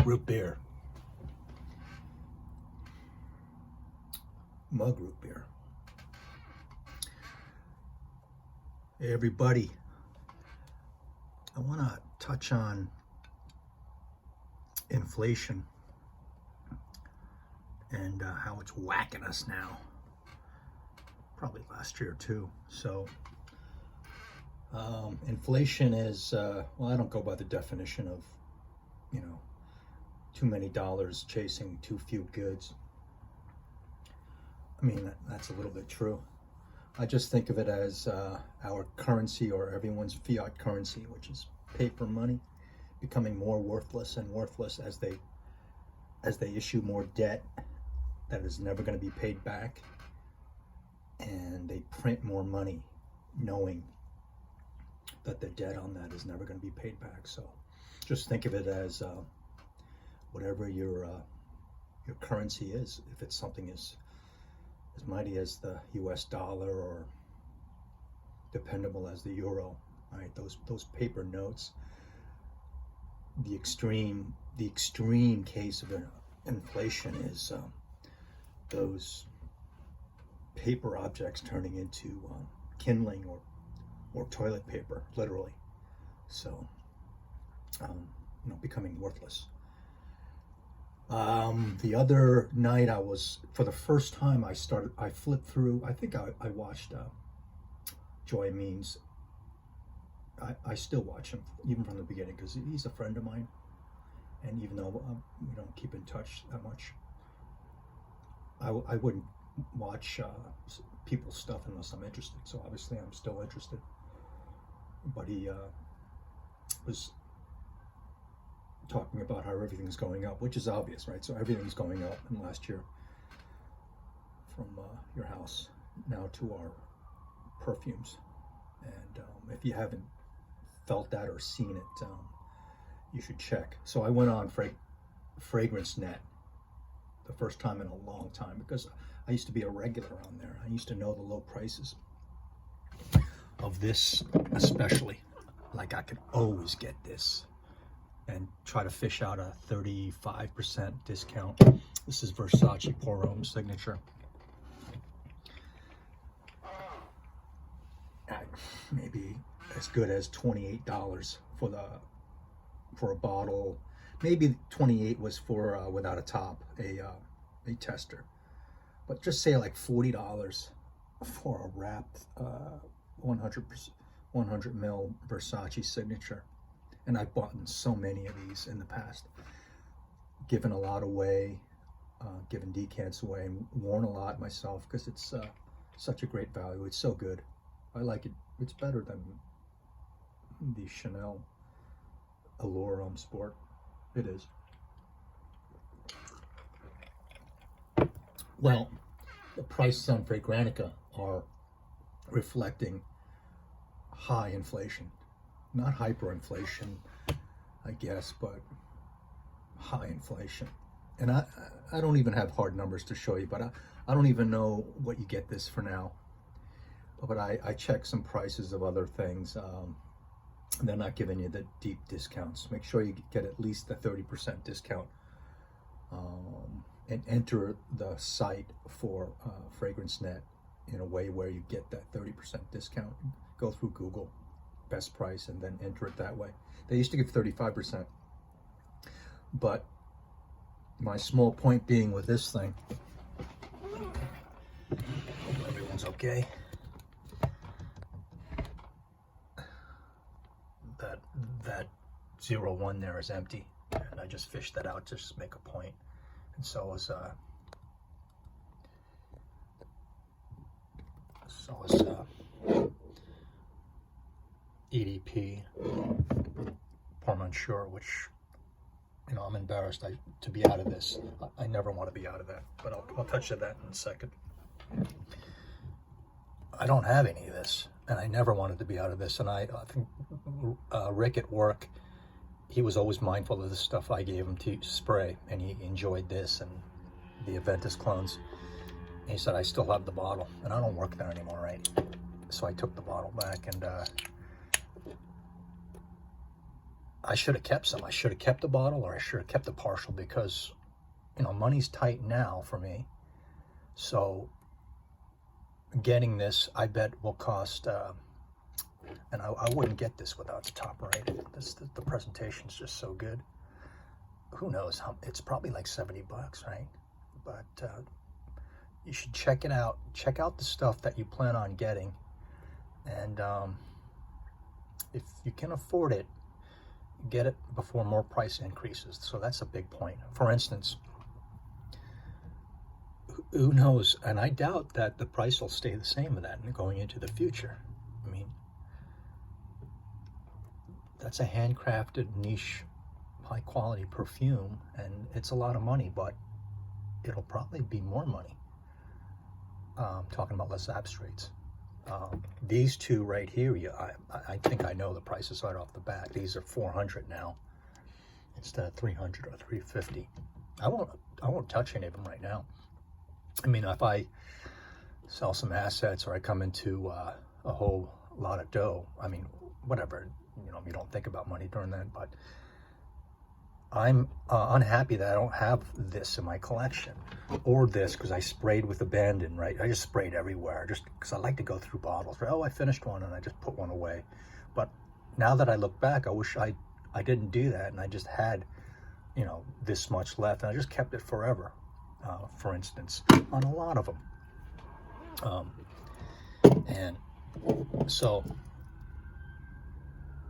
root beer. Mug root beer. Hey everybody, I want to touch on inflation and how it's whacking us now. Probably last year too. So inflation is, well, I don't go by the definition of, you know, too many dollars chasing too few goods. I mean, that's a little bit true. I just think of it as our currency, or everyone's fiat currency, which is paper money, becoming more worthless and worthless as they issue more debt that is never going to be paid back, and they print more money knowing that the debt on that is never going to be paid back. So just think of it as whatever your currency is. If it's something as mighty as the US dollar, or dependable as the euro, right? Those paper notes. The extreme case of inflation is those paper objects turning into kindling or toilet paper, literally. So, you know, becoming worthless. The other night for the first time, I flipped through, I think I watched Joy Means. I still watch him, even from the beginning, because he's a friend of mine. And even though we don't keep in touch that much, I wouldn't watch people's stuff unless I'm interested. So obviously I'm still interested. But he was talking about how everything's going up, which is obvious, right? So everything's going up in last year, from your house now to our perfumes. And if you haven't felt that or seen it, you should check. So I went on Fragrance Net the first time in a long time, because I used to be a regular on there. I used to know the low prices of this, especially. Like, I could always get this and try to fish out a 35% discount. This is Versace Homme Signature. Maybe as good as $28 for a bottle. Maybe 28 was for without a top, a tester. But just say like $40 for a wrapped 100 ml Versace Signature. And I've bought so many of these in the past, given a lot away, given decants away, and worn a lot myself, because it's such a great value. It's so good. I like it. It's better than the Chanel Allure Homme Sport. It is. Well, the prices on Fragrantica are reflecting high inflation. Not hyperinflation, I guess, but high inflation. And I don't even have hard numbers to show you, but I don't even know what you get this for now. But I checked some prices of other things. They're not giving you the deep discounts. Make sure you get at least the 30% discount. And enter the site for Fragrance Net in a way where you get that 30% discount. Go through Google, best price, and then enter it that way. They used to give 35%. But my small point being with this thing, hope everyone's okay. That 01 there is empty, and I just fished that out to just make a point. And so is EDP, Pour Monsieur, which, you know, I'm embarrassed to be out of this. I never want to be out of that, but I'll touch on that in a second. I don't have any of this, and I never wanted to be out of this. And I think Rick at work, he was always mindful of the stuff I gave him to spray, and he enjoyed this and the Aventus clones. And he said, I still have the bottle, and I don't work there anymore, right? So I took the bottle back, and I should have kept some. I should have kept the bottle, or I should have kept the partial, because, you know, money's tight now for me. So getting this, I bet, will cost, and I wouldn't get this without the top right. The presentation's just so good. Who knows how, it's probably like 70 bucks, right? But you should check it out. Check out the stuff that you plan on getting. And if you can afford it, get it before more price increases. So that's a big point. For instance, who knows? And I doubt that the price will stay the same of that going into the future. I mean, that's a handcrafted niche, high quality perfume, and it's a lot of money, but it'll probably be more money. Talking about Les ABSTRAITS. These two right here, I think I know the prices right off the bat. These are $400 now instead of $300 or $350. I won't touch any of them right now. I mean, if I sell some assets or I come into a whole lot of dough, I mean, whatever, you know, you don't think about money during that, but I'm unhappy that I don't have this in my collection, or this, because I sprayed with abandon, right? I just sprayed everywhere, just because I like to go through bottles, right? Oh, I finished one and I just put one away. But now that I look back, I wish I didn't do that, and I just had, you know, this much left, and I just kept it forever, for instance, on a lot of them. And so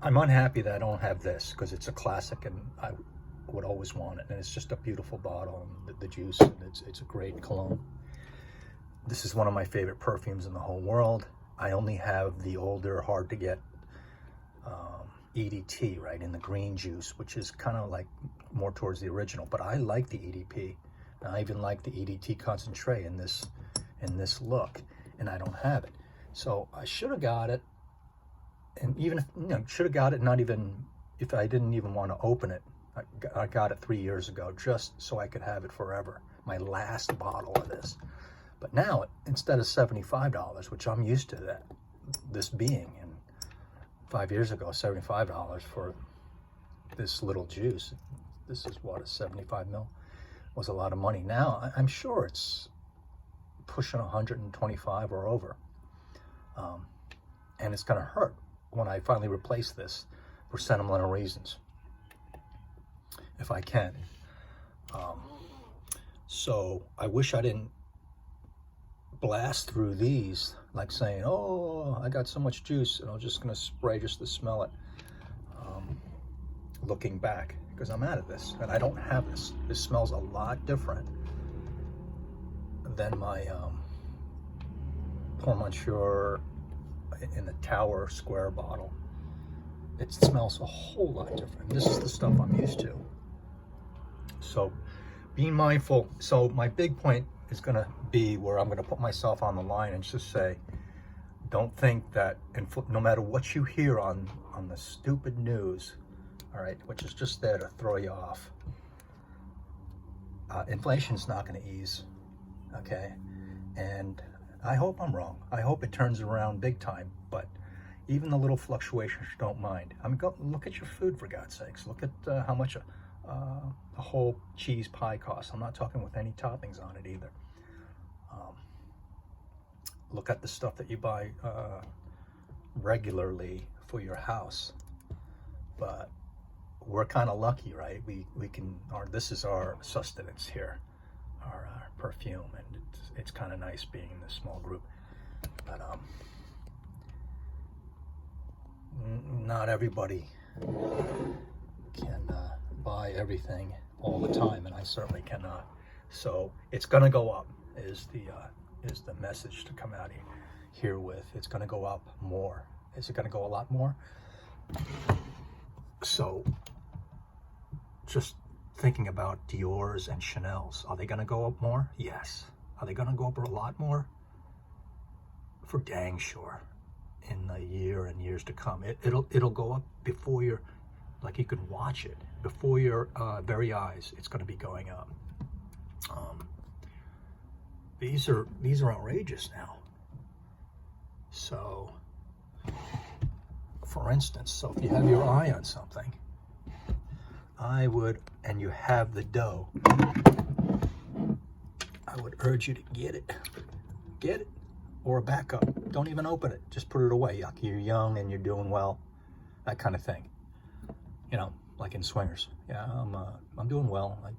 I'm unhappy that I don't have this, because it's a classic and I would always want it, and it's just a beautiful bottle, and the juice, and it's a great cologne. This is one of my favorite perfumes in the whole world. I only have the older, hard to get EDT, right, in the green juice, which is kind of like more towards the original, but I like the EDP, and I even like the EDT concentrate in this look, and I don't have it. So I should have got it, and even if, you know, should have got it, not even if I didn't even want to open it. I got it 3 years ago just so I could have it forever, my last bottle of this. But now, instead of $75, which I'm used to that, this being, and 5 years ago, $75 for this little juice, this is what, a 75 mil, was a lot of money. Now, I'm sure it's pushing 125 or over. And it's gonna hurt when I finally replace this for sentimental reasons, if I can. So I wish I didn't blast through these, like saying, oh, I got so much juice and I'm just gonna spray just to smell it. Looking back, because I'm out of this, and I don't have this. This smells a lot different than my Pour Monsieur in the Tower Square bottle. It smells a whole lot different. This is the stuff I'm used to. So be mindful. So my big point is going to be where I'm going to put myself on the line and just say, don't think that, and no matter what you hear on the stupid news, all right, which is just there to throw you off, inflation's not going to ease, okay? And I hope I'm wrong. I hope it turns around big time, but even the little fluctuations, don't mind. I mean, go look at your food, for God's sakes. Look at how much a whole cheese pie costs. I'm not talking with any toppings on it either. Look at the stuff that you buy regularly for your house. But we're kind of lucky, right? We can, this is our sustenance here, our perfume, and it's kind of nice being in this small group. But not everybody can buy everything all the time, and I certainly cannot. So it's going to go up is the message to come out here with. It's going to go up more. Is it going to go a lot more? So just thinking about Dior's and Chanel's, are they going to go up more? Yes. Are they going to go up a lot more? For dang sure. In the year and years to come, it'll go up before your, like, you can watch it before your very eyes. It's going to be going up. These are outrageous now. So, for instance, so if you have your eye on something, I would, and you have the dough, I would urge you to get it. Get it, or a backup. Don't even open it. Just put it away. You're young and you're doing well, that kind of thing. You know, like in swingers. Yeah, I'm doing well. I'm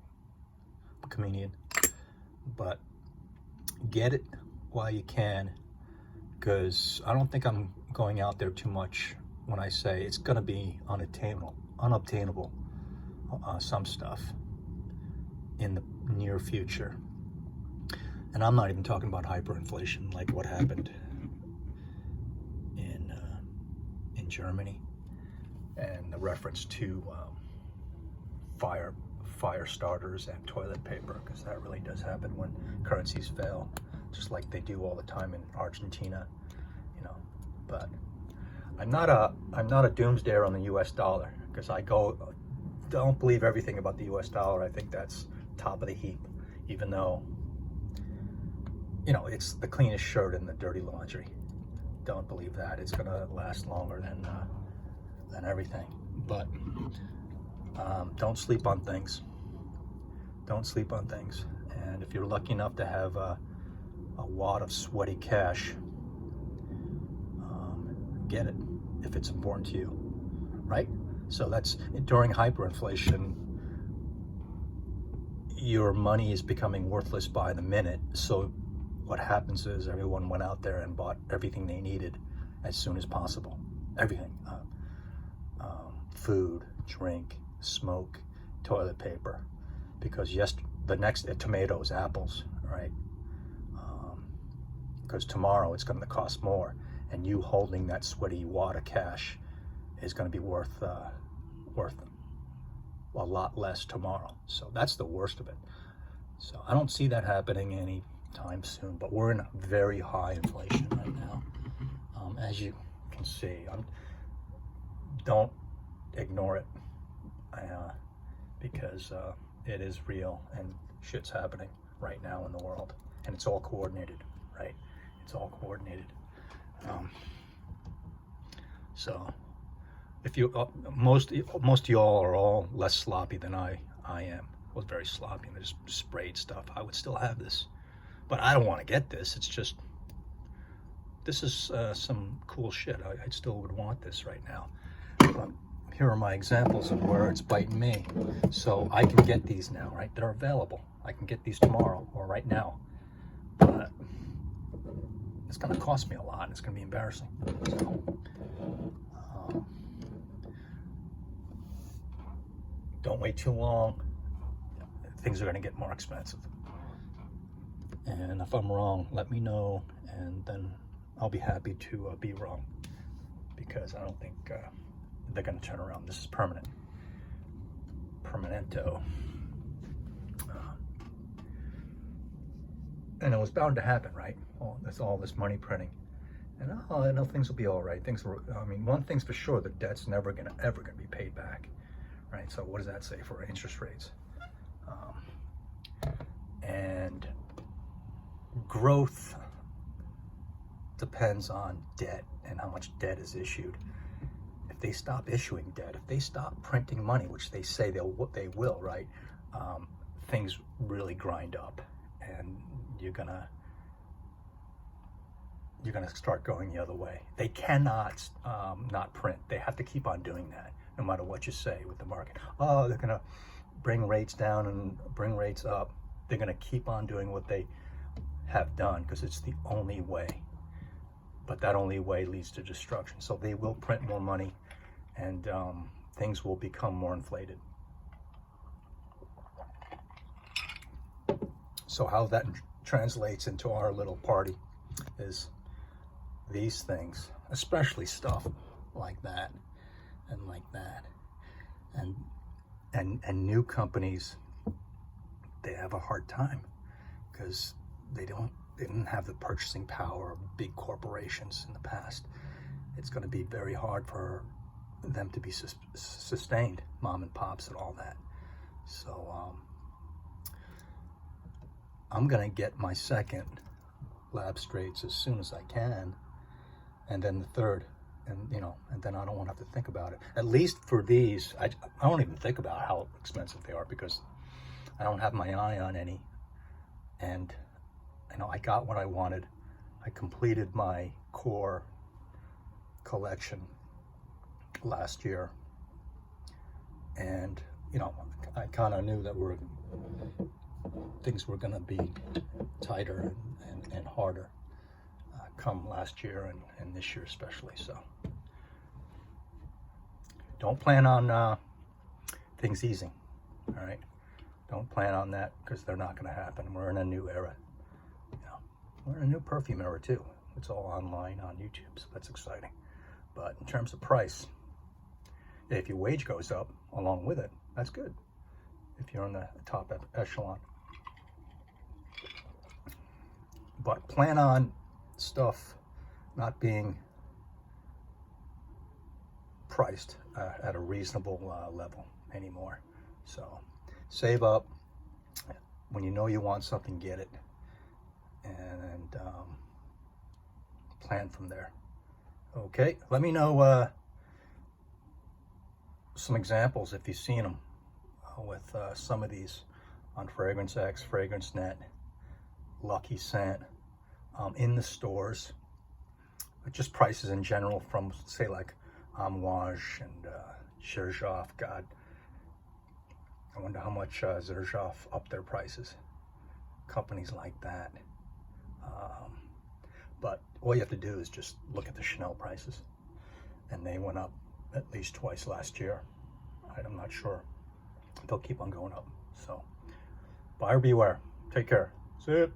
a comedian, but get it while you can, because I don't think I'm going out there too much when I say it's going to be unobtainable, some stuff in the near future. And I'm not even talking about hyperinflation like what happened in Germany, and the reference to fire starters and toilet paper, because that really does happen when currencies fail, just like they do all the time in Argentina, you know. But I'm not a doomsdayer on the U.S. dollar, because don't believe everything about the U.S. dollar. I think that's top of the heap, even though, you know, it's the cleanest shirt in the dirty laundry. Don't believe that. It's gonna last longer than everything. But don't sleep on things. Don't sleep on things. And if you're lucky enough to have a wad of sweaty cash, get it if it's important to you, right? So that's, during hyperinflation, your money is becoming worthless by the minute. So what happens is everyone went out there and bought everything they needed as soon as possible. Everything. Food, drink, smoke, toilet paper. Because the next, tomatoes, apples, right? Because tomorrow it's going to cost more, and you holding that sweaty wad of cash is going to be worth a lot less tomorrow. So that's the worst of it. So I don't see that happening anytime soon, but we're in very high inflation right now, as you can see. Don't ignore it, because it is real, and shit's happening right now in the world, and it's all coordinated, right? It's all coordinated. So if you most of y'all are all less sloppy than I am. I was very sloppy and I just sprayed stuff. I would still have this, but I don't want to get this. It's just, this is some cool shit. I still would want this right now. But here are my examples of where it's biting me. So I can get these now, right? They're available. I can get these tomorrow or right now. But it's going to cost me a lot. It's going to be embarrassing. So, don't wait too long. Things are going to get more expensive. And if I'm wrong, let me know, and then I'll be happy to be wrong, because I don't think they're going to turn around. This is permanent. Permanento. And it was bound to happen, right? That's all this money printing. And I know things will be all right. I mean, one thing's for sure, the debt's never ever gonna be paid back, right? So what does that say for interest rates? And growth depends on debt and how much debt is issued. If they stop issuing debt, if they stop printing money, which they say they will, right? Things really grind up, and you're gonna start going the other way. They cannot not print. They have to keep on doing that, no matter what you say with the market. Oh, they're gonna bring rates down and bring rates up. They're gonna keep on doing what they have done, because it's the only way. But that only way leads to destruction. So they will print more money, and things will become more inflated. So how that translates into our little party is these things, especially stuff like that and like that, and new companies, they have a hard time because they didn't have the purchasing power of big corporations in the past. It's going to be very hard for them to be sustained, mom and pops and all that. So I'm going to get my second ABSTRAITS as soon as I can, and then the third, and and then I don't want to have to think about it. At least for these, I don't even think about how expensive they are because I don't have my eye on any. And you know, I got what I wanted. I completed my core collection last year, and you know, I kind of knew that things were going to be tighter and harder come last year and this year especially. So don't plan on things easing. All right, don't plan on that because they're not going to happen. We're in a new era. You know, we're in a new perfume era too. It's all online on YouTube, so that's exciting. But in terms of price, if your wage goes up along with it, that's good. If you're in the top echelon. But plan on stuff not being priced at a reasonable level anymore. So save up. When you know you want something, get it. And plan from there. Okay, let me know some examples if you've seen them with some of these on Fragrance X, Fragrance Net, Lucky Scent, in the stores. Just prices in general from, say, like Amouage and Xerjoff. God, I wonder how much Xerjoff upped their prices. Companies like that. But all you have to do is just look at the Chanel prices, and they went up at least twice last year. I'm not sure. They'll keep on going up. So buyer beware. Take care. See ya.